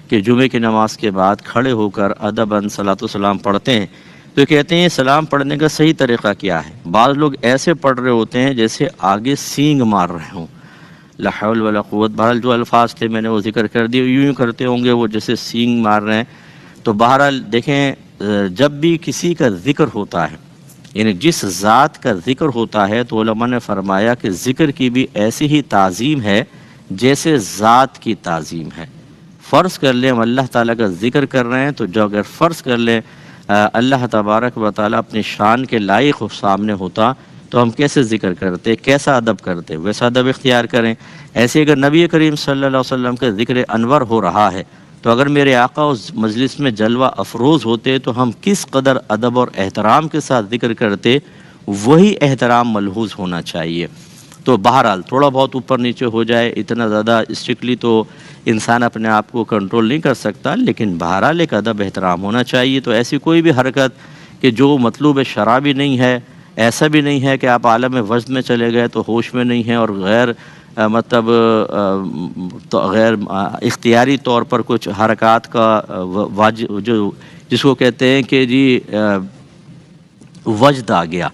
کہ جمعے کی نماز کے بعد کھڑے ہو کر ادباً صلاۃ و سلام پڑھتے ہیں، تو کہتے ہیں سلام پڑھنے کا صحیح طریقہ کیا ہے؟ بعض لوگ ایسے پڑھ رہے ہوتے ہیں جیسے آگے سینگ مار رہے ہوں، لا حول ولا قوت، بہرحال جو الفاظ تھے میں نے وہ ذکر کر دیے، یوں کرتے ہوں گے وہ جیسے سینگ مار رہے ہیں۔ تو بہرحال دیکھیں، جب بھی کسی کا ذکر ہوتا ہے، یعنی جس ذات کا ذکر ہوتا ہے، تو علماء نے فرمایا کہ ذکر کی بھی ایسی ہی تعظیم ہے جیسے ذات کی تعظیم ہے۔ فرض کر لیں ہم اللہ تعالیٰ کا ذکر کر رہے ہیں، تو جو اگر فرض کر لیں اللہ تبارک و تعالیٰ اپنی شان کے لائق سامنے ہوتا تو ہم کیسے ذکر کرتے، کیسا ادب کرتے؟ ویسا ادب اختیار کریں۔ ایسے اگر نبی کریم صلی اللہ علیہ وسلم کا ذکر انور ہو رہا ہے، تو اگر میرے آقا اس مجلس میں جلوہ افروز ہوتے تو ہم کس قدر ادب اور احترام کے ساتھ ذکر کرتے، وہی احترام ملحوظ ہونا چاہیے۔ تو بہرحال تھوڑا بہت اوپر نیچے ہو جائے، اتنا زیادہ اسٹرکٹلی تو انسان اپنے آپ کو کنٹرول نہیں کر سکتا، لیکن بہرحال ایک ادب احترام ہونا چاہیے۔ تو ایسی کوئی بھی حرکت کہ جو مطلوب شرع بھی نہیں ہے، ایسا بھی نہیں ہے کہ آپ عالم وجد میں چلے گئے تو ہوش میں نہیں ہیں، اور غیر غیر اختیاری طور پر کچھ حرکات کا جو جس کو کہتے ہیں کہ جی وجد آ گیا،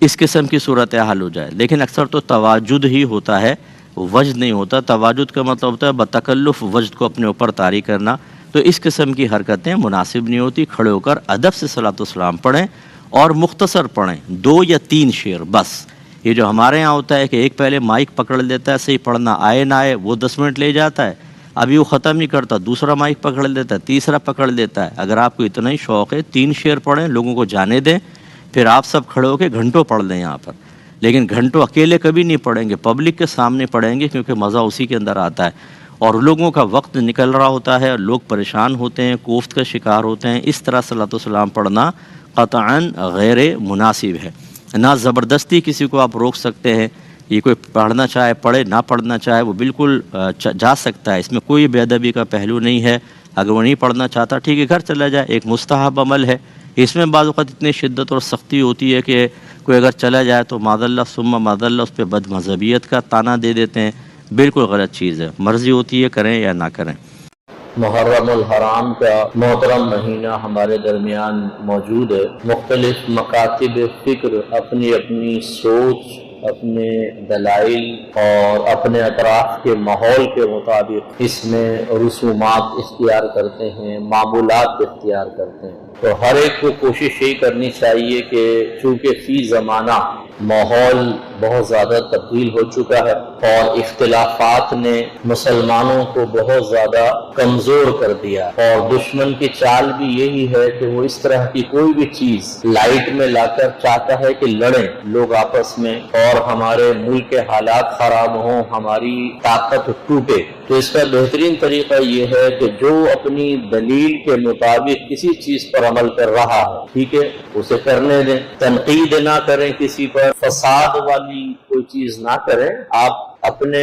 اس قسم کی صورتحال ہو جائے۔ لیکن اکثر تو تواجد ہی ہوتا ہے، وجد نہیں ہوتا۔ تواجد کا مطلب ہوتا ہے بتکلف وجد کو اپنے اوپر طاری کرنا۔ تو اس قسم کی حرکتیں مناسب نہیں ہوتی۔ کھڑے ہو کر ادب سے صلاۃ و سلام پڑھیں، اور مختصر پڑھیں، 2 یا 3 شعر بس۔ یہ جو ہمارے ہاں ہوتا ہے کہ ایک پہلے مائک پکڑ لیتا ہے، صحیح پڑھنا آئے نہ آئے وہ 10 منٹ لے جاتا ہے، ابھی وہ ختم نہیں کرتا، دوسرا مائک پکڑ لیتا ہے، تیسرا پکڑ لیتا ہے۔ اگر آپ کو اتنا ہی شوق ہے 3 شعر پڑھیں، لوگوں کو جانے دیں، پھر آپ سب کھڑے ہو کے گھنٹوں پڑھ لیں یہاں پر۔ لیکن گھنٹوں اکیلے کبھی نہیں پڑھیں گے، پبلک کے سامنے پڑھیں گے، کیونکہ مزہ اسی کے اندر آتا ہے، اور لوگوں کا وقت نکل رہا ہوتا ہے، لوگ پریشان ہوتے ہیں، کوفت کا شکار ہوتے ہیں۔ اس طرح صلاۃ و سلام پڑھنا قطعاً غیر مناسب ہے۔ نہ زبردستی کسی کو آپ روک سکتے ہیں، یہ کوئی پڑھنا چاہے پڑھے، نہ پڑھنا چاہے وہ بالکل جا سکتا ہے، اس میں کوئی بے ادبی کا پہلو نہیں ہے۔ اگر وہ نہیں پڑھنا چاہتا ٹھیک ہے، گھر چلا جائے، ایک مستحب عمل ہے۔ اس میں بعض اوقات اتنی شدت اور سختی ہوتی ہے کہ کوئی اگر چلا جائے تو معاذ اللہ ثم معاذ اللہ اس پہ بد مذہبیت کا طعنہ دے دیتے ہیں، بالکل غلط چیز ہے۔ مرضی ہوتی ہے کریں یا نہ کریں۔ محرم الحرام کا محترم مہینہ ہمارے درمیان موجود ہے۔ مختلف مکاتب فکر اپنی اپنی سوچ، اپنے دلائل اور اپنے اطراف کے ماحول کے مطابق اس میں رسومات اختیار کرتے ہیں، معمولات اختیار کرتے ہیں۔ تو ہر ایک کو کوشش یہی کرنی چاہیے کہ چونکہ فی زمانہ ماحول بہت زیادہ تبدیل ہو چکا ہے، اور اختلافات نے مسلمانوں کو بہت زیادہ کمزور کر دیا، اور دشمن کی چال بھی یہی ہے کہ وہ اس طرح کی کوئی بھی چیز لائٹ میں لا کر چاہتا ہے کہ لڑیں لوگ آپس میں، اور ہمارے ملک کے حالات خراب ہوں، ہماری طاقت ٹوٹے۔ تو اس کا بہترین طریقہ یہ ہے کہ جو اپنی دلیل کے مطابق کسی چیز پر عمل کر رہا ہے، ٹھیک ہے، اسے کرنے دیں، تنقید نہ کریں، کسی پر فساد والی کوئی چیز نہ کریں۔ آپ اپنے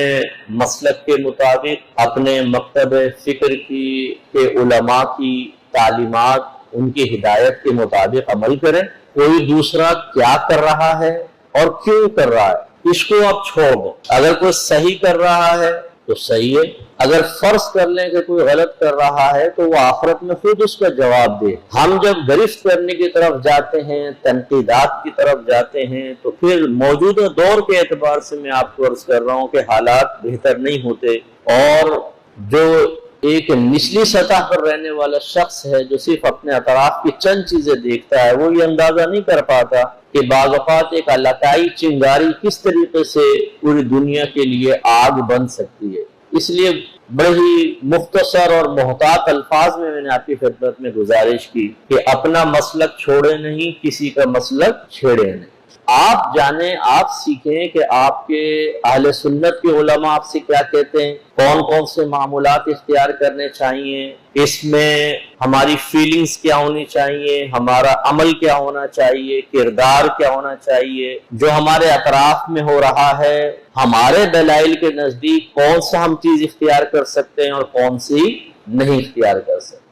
مسلک کے مطابق، اپنے مکتب فکر کے علماء کی تعلیمات، ان کی ہدایت کے مطابق عمل کریں۔ کوئی دوسرا کیا کر رہا ہے اور کیوں کر رہا ہے، اس کو آپ چھوڑ دیں۔ اگر کوئی صحیح کر رہا ہے تو صحیح ہے، اگر فرض کر لیں کہ کوئی غلط کر رہا ہے تو وہ آخرت میں خود اس کا جواب دے۔ ہم جب گرفت کرنے کی طرف جاتے ہیں، تنقیدات کی طرف جاتے ہیں، تو پھر موجودہ دور کے اعتبار سے میں آپ کو عرض کر رہا ہوں کہ حالات بہتر نہیں ہوتے، اور جو ایک نچلی سطح پر رہنے والا شخص ہے جو صرف اپنے اطراف کی چند چیزیں دیکھتا ہے، وہ یہ اندازہ نہیں کر پاتا کہ بعض اوقات ایک علاقائی چنگاری کس طریقے سے پوری دنیا کے لیے آگ بن سکتی ہے۔ اس لیے بڑے ہی مختصر اور محتاط الفاظ میں نے آپ کی خدمت میں گزارش کی کہ اپنا مسلک چھوڑے نہیں، کسی کا مسلک چھیڑے نہیں۔ آپ جانیں، آپ سیکھیں کہ آپ کے اہل سنت کے علماء آپ سے کیا کہتے ہیں، کون کون سے معمولات اختیار کرنے چاہیے، اس میں ہماری فیلنگز کیا ہونی چاہیے، ہمارا عمل کیا ہونا چاہیے، کردار کیا ہونا چاہیے، جو ہمارے اطراف میں ہو رہا ہے ہمارے دلائل کے نزدیک کون سا ہم چیز اختیار کر سکتے ہیں اور کون سی نہیں اختیار کر سکتے۔